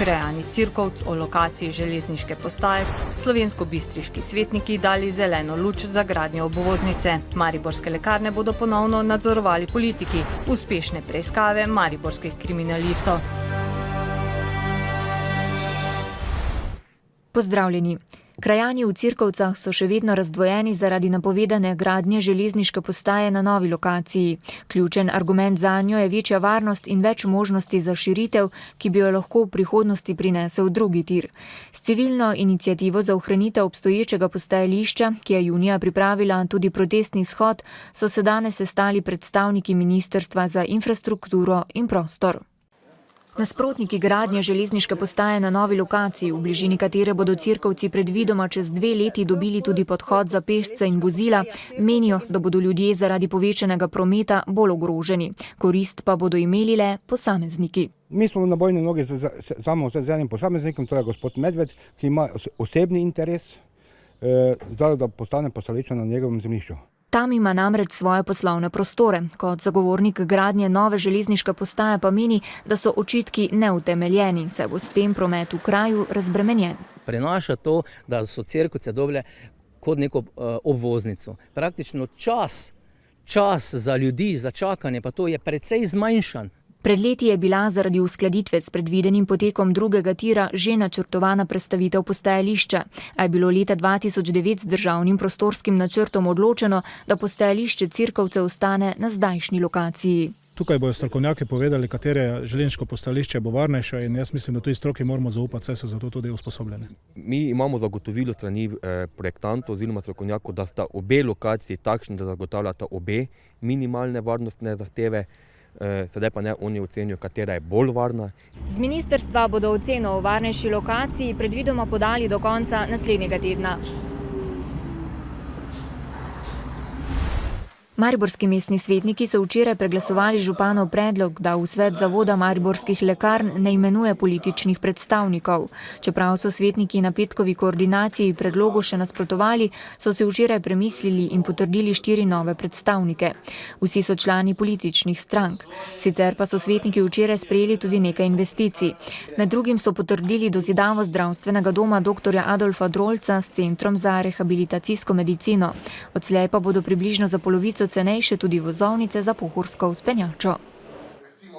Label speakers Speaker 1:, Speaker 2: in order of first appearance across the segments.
Speaker 1: Krajani Cirkovc o lokaciji železniške postaje, slovensko-bistriški svetniki dali zeleno luč za gradnjo obvoznice. Mariborske lekarne bodo ponovno nadzorovali politiki. Uspešne preiskave mariborskih kriminalistov.
Speaker 2: Pozdravljeni. Krajani v Cirkovcah so še vedno razdvojeni zaradi napovedane gradnje železniške postaje na novi lokaciji. Ključen argument zanjo je večja varnost in več možnosti za širitev, ki bi jo lahko v prihodnosti prinesel drugi tir. S civilno iniciativo za ohranitev obstoječega postajališča, ki je junija pripravila tudi protestni shod, so se danes sestali predstavniki Ministrstva za infrastrukturo in prostor. Nasprotniki gradnje železniške postaje na novi lokaciji, v bližini katere bodo Cirkovci predvidoma čez 2 leti dobili tudi podhod za pešce in vozila, menijo, da bodo ljudje zaradi povečanega prometa bolj ogroženi. Korist pa bodo imeli le posamezniki.
Speaker 3: Mi smo na bojni nogi samo z enim posameznikom, to je gospod Medved, ki ima osebni interes, da postane postajališče na njegovem zemljišču.
Speaker 2: Tam ima namreč svoje poslovne prostore. Kot zagovornik gradnje nove železniške postaje pa meni, da so očitki neutemeljeni, saj bo s tem promet v kraju razbremenjen.
Speaker 4: Prenaša to, da so Cirkovce dobile kot neko obvoznico. Praktično čas za ljudi, za čakanje, pa to je precej zmanjšan.
Speaker 2: Pred leti je bila zaradi uskladitve s predvidenim potekom drugega tira že načrtovana prestavitev postajališča, a je bilo leta 2009 z državnim prostorskim načrtom odločeno, da postajališče Cirkovce ostane na zdajšnji lokaciji.
Speaker 5: Tukaj bojo strokovnjaki povedali, katere železniško postajališče bo varnejše in jaz mislim, da tudi stroki moramo zaupati, saj so za to tudi usposobljeni.
Speaker 6: Mi imamo zagotovilo strani projektantov oziroma strokovnjakov, da sta obe lokaciji takšni, da zagotavljata obe minimalne varnostne zahteve. Sedaj pa ne oni ocenijo, katera je bolj varna.
Speaker 2: Z ministrstva bodo oceno o varnejši lokaciji predvidoma podali do konca naslednjega tedna. Mariborski mestni svetniki so včeraj preglasovali županov predlog, da v svet zavoda mariborskih lekarn ne imenuje političnih predstavnikov. Čeprav so svetniki na petkovi koordinaciji predlogu še nasprotovali, so se včeraj premislili in potrdili 4 nove predstavnike. Vsi so člani političnih strank. Sicer pa so svetniki včeraj sprejeli tudi nekaj investicij. Med drugim so potrdili dozidavo zdravstvenega doma dr. Adolfa Drolca s centrom za rehabilitacijsko medicino. Odslej pa bodo približno za polovico cenejše tudi vozovnice za pohorsko vzpenjačo.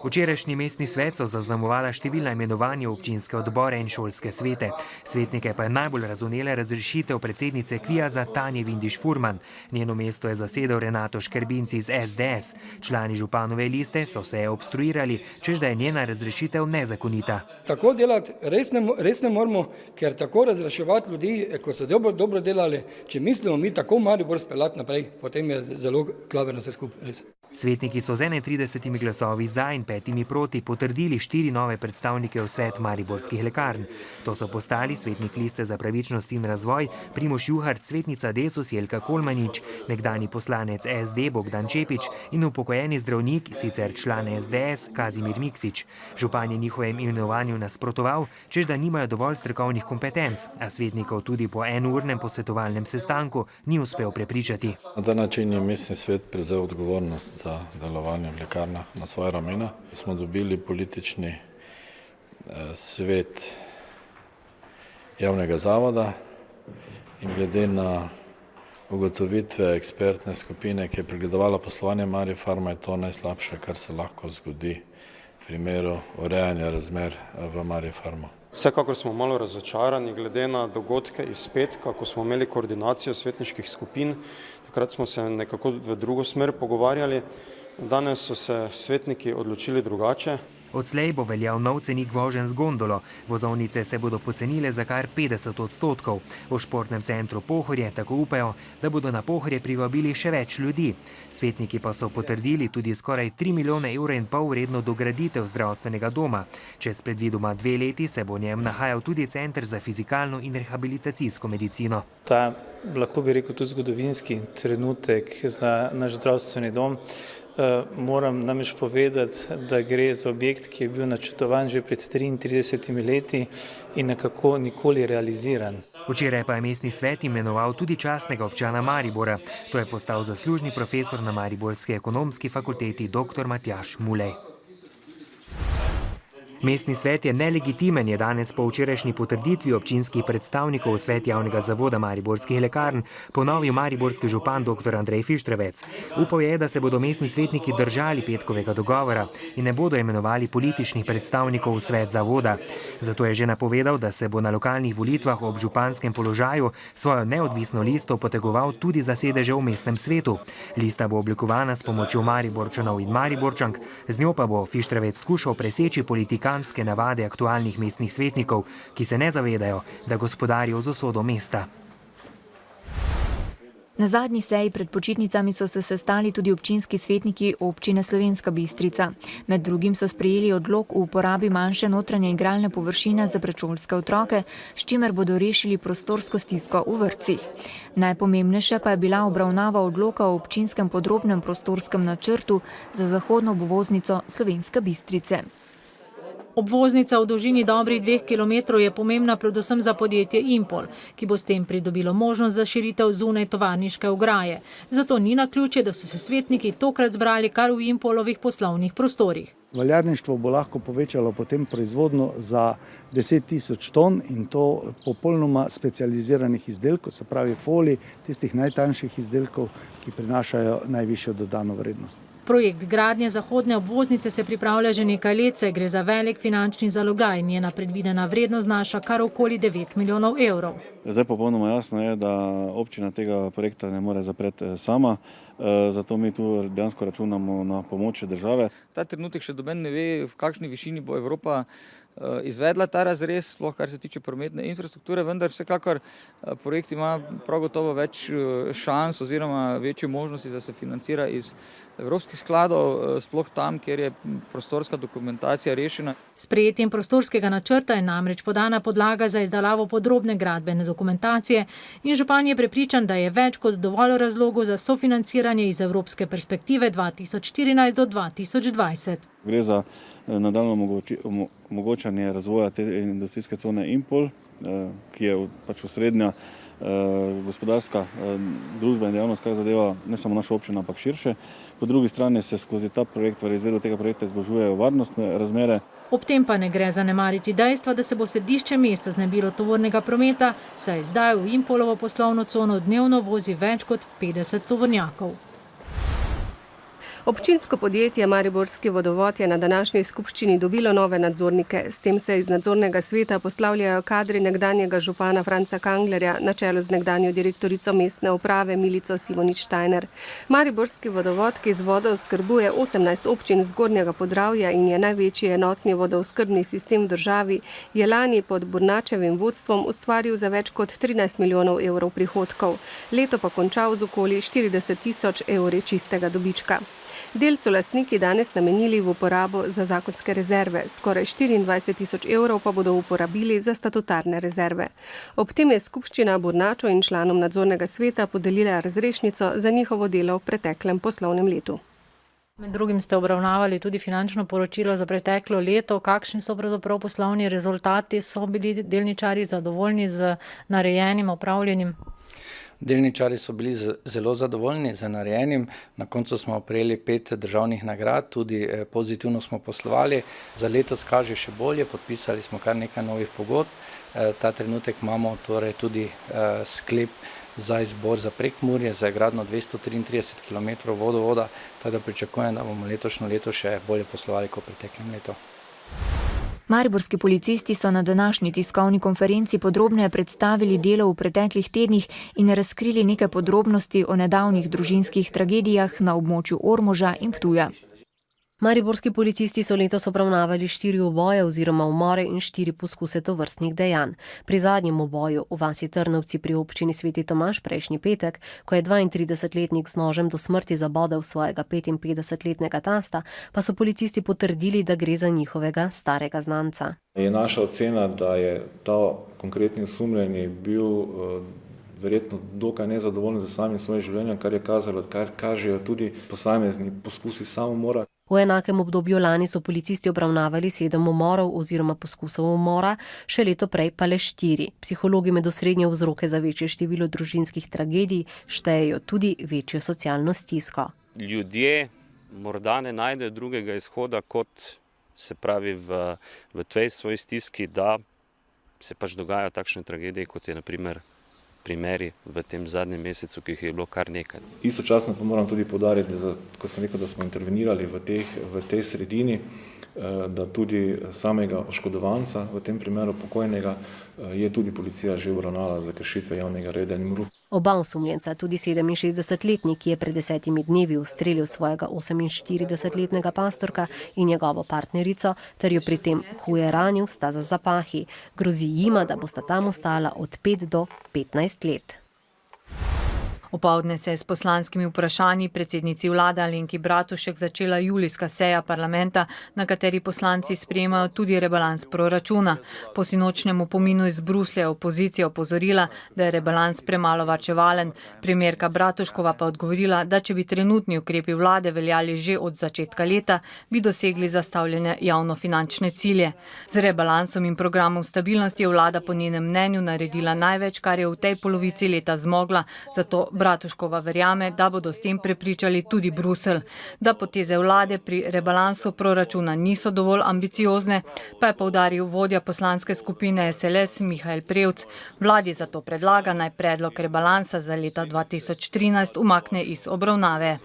Speaker 7: Včerajšnji mestni svet so zaznamovala številna imenovanja v občinske odbore in šolske svete. Svetnike pa je najbolj razvnela razrešitev predsednice Kviaza Tanje Vindiš-Furman. Njeno mesto je zasedel Renato Škrbinc iz SDS. Člani županove liste so se obstruirali, češ da je njena razrešitev nezakonita.
Speaker 8: Tako delati res ne moramo, ker tako razreševati ljudi, ko so dobro delali, če mislimo mi tako Maribor speljati naprej, potem je zelo klavrno vse skupaj, res.
Speaker 7: Svetniki so z 31 glasovi za in 5 proti potrdili 4 nove predstavnike v svet mariborskih lekarn. To so postali svetnik Liste za pravičnost in razvoj Primož Juhart, svetnica Desus Jelka Kolmanič, nekdani poslanec SD Bogdan Čepič in upokojeni zdravnik, sicer član SDS Kazimir Miksič. Župan je njihovem imenovanju nasprotoval, češ da nimajo dovolj strokovnih kompetenc, a svetnikov tudi po enournem posvetovalnem sestanku ni uspel prepričati.
Speaker 9: Na ta način je mestni svet prevzel odgovornost za delovanje v lekarnah na svoje ramena. Smo dobili politični svet javnega zavoda in glede na ugotovitve ekspertne skupine, ki je pregledovala poslovanje Marifarma, je to najslabše, kar se lahko zgodi v primeru urejanja razmer v Marifarmu.
Speaker 10: Vsekakor smo malo razočarani glede na dogodke iz petka, ko smo imeli koordinacijo svetniških skupin. Takrat smo se nekako v drugo smer pogovarjali. Danes so se svetniki odločili drugače.
Speaker 7: Odslej bo veljal nov cenik voženj z gondolo. Vozovnice se bodo pocenile za kar 50%. V športnem centru Pohorje tako upajo, da bodo na Pohorje privabili še več ljudi. Svetniki pa so potrdili tudi skoraj 3,5 milijona evrov vredno dograditev zdravstvenega doma. Čez predvidoma 2 leti se bo v njem nahajal tudi center za fizikalno in rehabilitacijsko medicino.
Speaker 11: Ta, lahko bi rekel, tudi zgodovinski trenutek za naš zdravstveni dom. Moram namreč povedati, da gre za objekt, ki je bil načrtovan že pred 33 leti in nekako nikoli realiziran.
Speaker 7: Včeraj pa je mestni svet imenoval tudi častnega občana Maribora. To je postal zaslužni profesor na Mariborski ekonomski fakulteti dr. Matjaž Mulej. Mestni svet je nelegitimen, je danes po včerajšnji potrditvi občinskih predstavnikov v svet javnega zavoda Mariborskih lekarn ponovil mariborski župan dr. Andrej Fištrevec. Upal je, da se bodo mestni svetniki držali petkovega dogovora in ne bodo imenovali političnih predstavnikov v svet zavoda. Zato je že napovedal, da se bo na lokalnih volitvah ob županskem položaju svojo neodvisno listo potegoval tudi za sedeže v mestnem svetu. Lista bo oblikovana s pomočjo Mariborčanov in Mariborčank, z njo pa bo Fištrevec skušal preseči politikantske navade aktualnih mestnih svetnikov, ki se ne zavedajo, da gospodarijo z usodo mesta.
Speaker 2: Na zadnji seji pred počitnicami so se sestali tudi občinski svetniki občine Slovenska Bistrica. Med drugim so sprejeli odlok o uporabi manjše notranje igralne površine za predšolske otroke, s čimer bodo rešili prostorsko stisko v vrtcih. Najpomembnejša pa je bila obravnava odloka o občinskem podrobnem prostorskem načrtu za zahodno obvoznico Slovenske Bistrice.
Speaker 12: Obvoznica v dolžini dobrih 2 km je pomembna predvsem za podjetje Impol, ki bo s tem pridobilo možnost za širitev zunaj tovarniške ograje. Zato ni naključje, da so se svetniki tokrat zbrali kar v Impolovih poslovnih prostorih.
Speaker 13: Valjarništvo bo lahko povečalo potem proizvodno za 10.000 ton in to popolnoma specializiranih izdelkov, se pravi folij, tistih najtanjših izdelkov, ki prinašajo najvišjo dodano vrednost.
Speaker 12: Projekt gradnje zahodne obvoznice se pripravlja že nekaj let, saj gre za velik finančni zalogaj. Njena predvidena vrednost znaša kar okoli 9 milijonov evrov.
Speaker 14: Zdaj popolnoma jasno je, da občina tega projekta ne more zapreti sama, zato mi tu dejansko računamo na pomoč države.
Speaker 15: Ta trenutek še noben ne ve, v kakšni višini bo Evropa izvedla ta razrez, sploh kar se tiče prometne infrastrukture, vendar vsekakor projekt ima prav gotovo več šans oziroma večje možnosti, da se financira iz evropskih skladov, sploh tam, kjer je prostorska dokumentacija rešena.
Speaker 12: S sprejetjem prostorskega načrta je namreč podana podlaga za izdelavo podrobne gradbene dokumentacije in župan je prepričan, da je več kot dovolj razlogov za sofinanciranje iz evropske perspektive 2014 do 2020.
Speaker 14: Gre za nadaljnje omogočanje razvoja te industrijske cone Impol, ki je pač osrednja gospodarska družba in dejavnost, kar zadeva ne samo našo občino, ampak širše. Po drugi strani se skozi ta projekt, izvedbo tega projekta izboljšujejo varnostne razmere.
Speaker 12: Ob tem pa ne gre zanemariti dejstva, da se bo središče mesta znebilo tovornega prometa, saj zdaj v Impolovo poslovno cono dnevno vozi več kot 50 tovornjakov.
Speaker 16: Občinsko podjetje Mariborski vodovod je na današnji skupščini dobilo nove nadzornike. S tem se iz nadzornega sveta poslavljajo kadri nekdanjega župana Franca Kanglerja na čelu z nekdanjo direktorico mestne uprave Milico Simonič-Steiner. Mariborski vodovod, ki z vodo oskrbuje 18 občin Zgornjega Podravja in je največji enotni vodooskrbni sistem v državi, je lani pod Burnačevim vodstvom ustvaril za več kot 13 milijonov evrov prihodkov. Leto pa končal z okoli 40.000 evri čistega dobička. Del so lastniki danes namenili v uporabo za zakonske rezerve, skoraj 24.000 evrov pa bodo uporabili za statutarne rezerve. Ob tem je skupščina Burnačo in članom nadzornega sveta podelila razrešnico za njihovo delo v preteklem poslovnem letu.
Speaker 12: Med drugim ste obravnavali tudi finančno poročilo za preteklo leto. Kakšni so pravzaprav poslovni rezultati? So bili delničarji zadovoljni z narejenim, opravljenim?
Speaker 15: Delničarji so bili zelo zadovoljni z narejenim. Na koncu smo prejeli 5 državnih nagrad, tudi pozitivno smo poslovali. Za letos kaže še bolje, podpisali smo kar nekaj novih pogodb. Ta trenutek imamo torej tudi sklep za izbor za Prekmurje, za gradnjo 233 km vodovoda, tako da pričakujem, da bomo letošnje leto še bolje poslovali kot v preteklem letu.
Speaker 2: Mariborski policisti so na današnji tiskovni konferenci podrobneje predstavili delo v preteklih tednih in razkrili nekaj podrobnosti o nedavnih družinskih tragedijah na območju Ormoža in Ptuja.
Speaker 17: Mariborski policisti so letos obravnavali 4 uboje oziroma umore in 4 poskuse tovrstnih dejanj. Pri zadnjem uboju v vasi Trnovci pri občini Sveti Tomaž prejšnji petek, ko je 32-letnik z nožem do smrti zabodel svojega 55-letnega tasta, pa so policisti potrdili, da gre za njihovega starega znanca.
Speaker 9: Je naša ocena, da je ta konkretni osumljeni bil verjetno dokaj nezadovoljen za samim svojim življenjem, kar je kazalo, kar kažejo tudi posamezni poskusi samomora.
Speaker 17: V enakem obdobju lani so policisti obravnavali 7 umorov oziroma poskusov umora, še leto prej pa le 4. Psihologi med osrednje vzroke za večje število družinskih tragedij štejejo tudi večjo socialno stisko.
Speaker 18: Ljudje morda ne najdejo drugega izhoda, kot se pravi v tej svoji stiski, da se pač dogajajo takšne tragedije, kot je na primer primeri v tem zadnjem mesecu, ki jih je bilo kar nekaj.
Speaker 19: Istočasno pa moram tudi poudariti, da, ko sem rekel, da smo intervenirali v tej sredini, da tudi samega oškodovanca, v tem primeru pokojnega, je tudi policija že obravnala za kršitve javnega reda in miru.
Speaker 17: Oba osumljenca, tudi 67-letnik, ki je pred 10 dnevi ustrelil svojega 48-letnega pastorka in njegovo partnerico, ter jo pri tem huje ranil, sta za zapahi. Grozi jima, da bosta tam ostala od 5 do 15 let.
Speaker 1: Opoldne se je s poslanskimi vprašanji predsednici vlade Alenki Bratušek začela julijska seja parlamenta, na kateri poslanci sprejemajo tudi rebalans proračuna. Po sinočnjem opominu iz Bruslja je opozicija opozorila, da je rebalans premalo varčevalen. Premierka Bratuškova pa odgovorila, da če bi trenutni ukrepi vlade veljali že od začetka leta, bi dosegli zastavljene javnofinančne cilje. Z rebalansom in programom stabilnosti je vlada po njenem mnenju naredila največ, kar je v tej polovici leta zmogla, zato Bratuškova verjame, da bodo s tem prepričali tudi Bruselj. Da poteze vlade pri rebalansu proračuna niso dovolj ambiciozne, pa je poudaril vodja poslanske skupine SLS Mihael Prevc. Vladi zato predlaga, naj predlog rebalansa za leta 2013 umakne iz obravnave.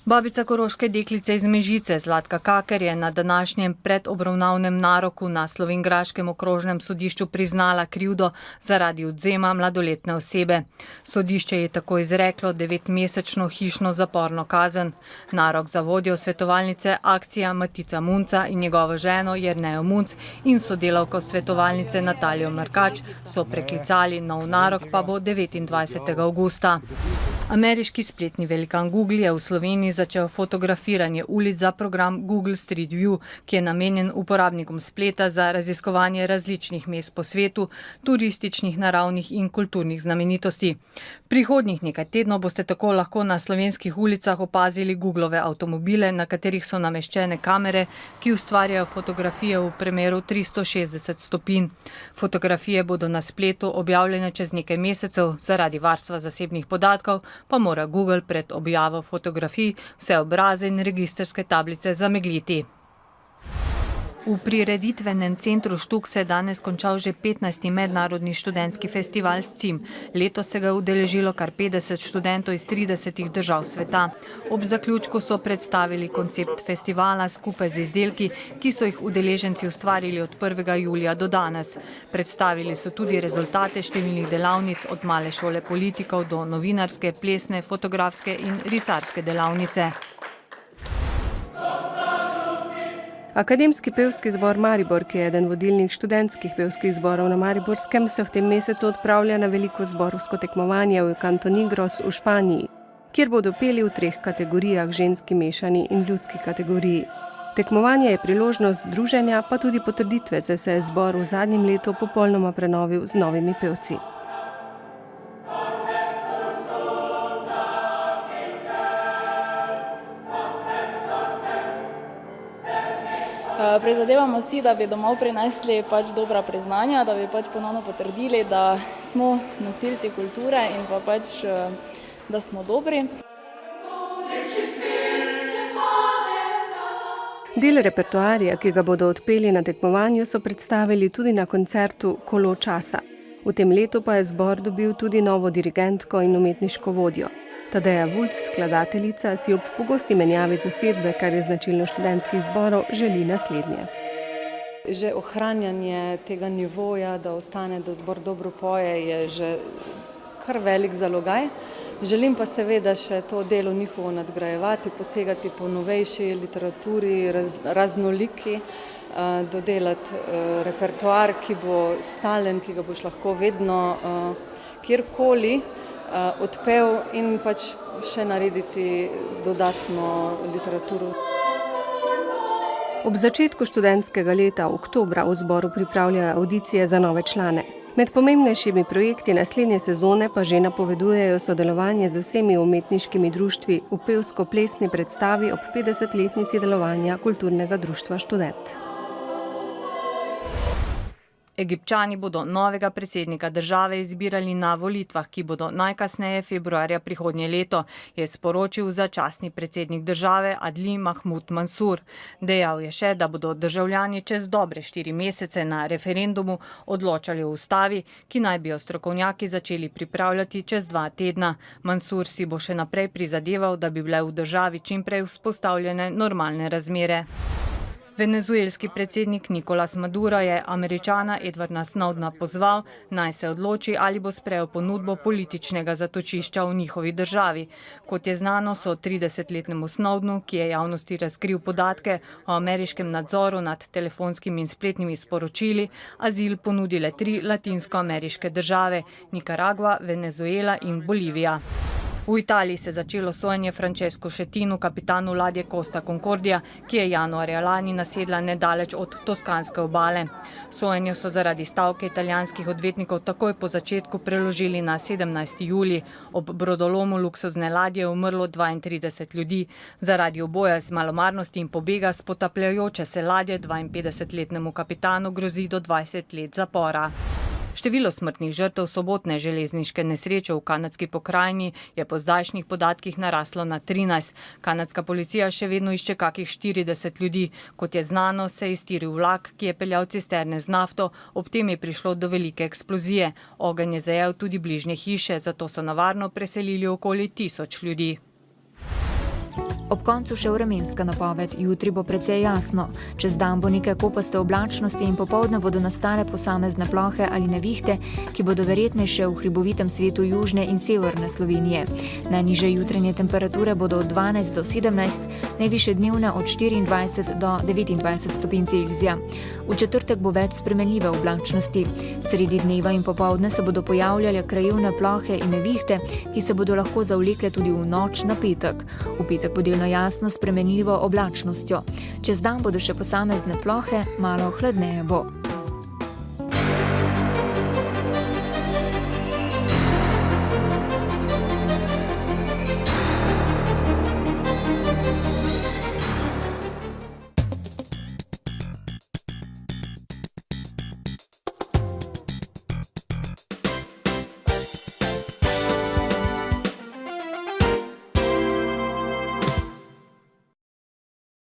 Speaker 1: Babica koroške deklice iz Mežice, Zlatka Kaker, je na današnjem predobravnavnem naroku na slovenjgraškem okrožnem sodišču priznala krivdo zaradi odvzema mladoletne osebe. Sodišče je tako izreklo 9-mesečno hišno zaporno kazen. Narok za vodjo svetovalnice Akcija Matica Munca in njegovo ženo Jernejo Munc in sodelavko svetovalnice Natalijo Mrkač so preklicali, nov narok pa bo 29. avgusta. Ameriški spletni velikan Google je v Sloveniji začel fotografiranje ulic za program Google Street View, ki je namenjen uporabnikom spleta za raziskovanje različnih mest po svetu, turističnih, naravnih in kulturnih znamenitosti. Prihodnjih nekaj tednov boste tako lahko na slovenskih ulicah opazili Googlove avtomobile, na katerih so nameščene kamere, ki ustvarjajo fotografije v premeru 360 stopinj. Fotografije bodo na spletu objavljene čez nekaj mesecev, zaradi varstva zasebnih podatkov pa mora Google pred objavo fotografij vse obraze in registrske tablice zamegliti. V prireditvenem centru Štuk se je danes končal že 15. mednarodni študentski festival SCIM. Letos se ga je udeležilo kar 50 študentov iz 30 držav sveta. Ob zaključku so predstavili koncept festivala skupaj z izdelki, ki so jih udeleženci ustvarili od 1. julija do danes. Predstavili so tudi rezultate številnih delavnic od male šole politikov do novinarske, plesne, fotografske in risarske delavnice.
Speaker 16: Akademski pevski zbor Maribor, ki je eden vodilnih študentskih pevskih zborov na Mariborskem, se v tem mesecu odpravlja na veliko zborovsko tekmovanje v Cantonigros v Španiji, kjer bodo peli v 3 kategorijah, ženski, mešani in ljudski kategoriji. Tekmovanje je priložnost druženja, pa tudi potrditve, saj se je zbor v zadnjem letu popolnoma prenovil z novimi pevci.
Speaker 20: Prizadevamo si, da bi domov prinesli dobra priznanja, da bi ponovno potrdili, da smo nosilci kulture in da smo dobri.
Speaker 16: Del repertoarja, ki ga bodo odpeli na tekmovanju, so predstavili tudi na koncertu Kolo časa. V tem letu pa je zbor dobil tudi novo dirigentko in umetniško vodjo. Tadeja Vulc, skladateljica, si ob pogosti menjavi zasedbe, kar je značilno študentskih zborov, želi naslednje.
Speaker 21: Že ohranjanje tega nivoja, da ostane, da zbor dobro poje, je že kar velik zalogaj. Želim pa seveda še to delo njihovo nadgrajevati, posegati po novejši literaturi, raznoliki, dodelati repertoar, ki bo stalen, ki ga boš lahko vedno kjerkoli odpel in še narediti dodatno literaturo.
Speaker 16: Ob začetku študentskega leta oktobra v zboru pripravljajo avdicije za nove člane. Med pomembnejšimi projekti naslednje sezone pa že napovedujejo sodelovanje z vsemi umetniškimi društvi v pevsko-plesni predstavi ob 50-letnici delovanja Kulturnega društva Študent.
Speaker 1: Egipčani bodo novega predsednika države izbirali na volitvah, ki bodo najkasneje februarja prihodnje leto, je sporočil začasni predsednik države Adli Mahmud Mansur. Dejal je še, da bodo državljani čez dobre 4 mesece na referendumu odločali o ustavi, ki naj bi jo strokovnjaki začeli pripravljati čez 2 tedna. Mansur si bo še naprej prizadeval, da bi bile v državi čimprej vzpostavljene normalne razmere. Venezuelski predsednik Nicolás Maduro je Američana Edwarda Snowdena pozval, naj se odloči, ali bo sprejel ponudbo političnega zatočišča v njihovi državi. Kot je znano, so 30-letnemu Snowdenu, ki je javnosti razkril podatke o ameriškem nadzoru nad telefonskimi in spletnimi sporočili, azil ponudile 3 latinskoameriške države: Nikaragva, Venezuela in Bolivija. V Italiji se je začelo sojenje Francescu Schettinu, kapitanu ladje Costa Concordia, ki je januarja lani nasedla nedaleč od toskanske obale. Sojenje so zaradi stavke italijanskih odvetnikov takoj po začetku preložili na 17. julij. Ob brodolomu luksuzne ladje je umrlo 32 ljudi. Zaradi oboja z malomarnosti in pobega s potapljajoče se ladje 52-letnemu kapitanu grozi do 20 let zapora. Število smrtnih žrtev sobotne železniške nesreče v kanadski pokrajini je po zdajšnjih podatkih naraslo na 13. Kanadska policija še vedno išče kakih 40 ljudi. Kot je znano, se je iztiril vlak, ki je peljal cisterne z nafto, ob tem je prišlo do velike eksplozije. Ogenj je zajel tudi bližnje hiše, zato so na varno preselili okoli 1000 ljudi.
Speaker 2: Ob koncu še vremenska napoved. Jutri bo precej jasno. Čez dan bo nekaj kopaste oblačnosti in popoldne bodo nastale posamezne plohe ali nevihte, ki bodo verjetnejše v hribovitem svetu južne in severne Slovenije. Najnižje jutranje temperature bodo od 12 do 17, najvišje dnevne od 24 do 29 stopinj Celzija. V četrtek bo več spremenljive oblačnosti. Sredi dneva in popoldne se bodo pojavljale krajevne plohe in nevihte, ki se bodo lahko zavlekle tudi v noč na petek. V petek bo delno jasno spremenljivo oblačnostjo. Čez dan bodo še posamezne plohe, malo hladneje bo.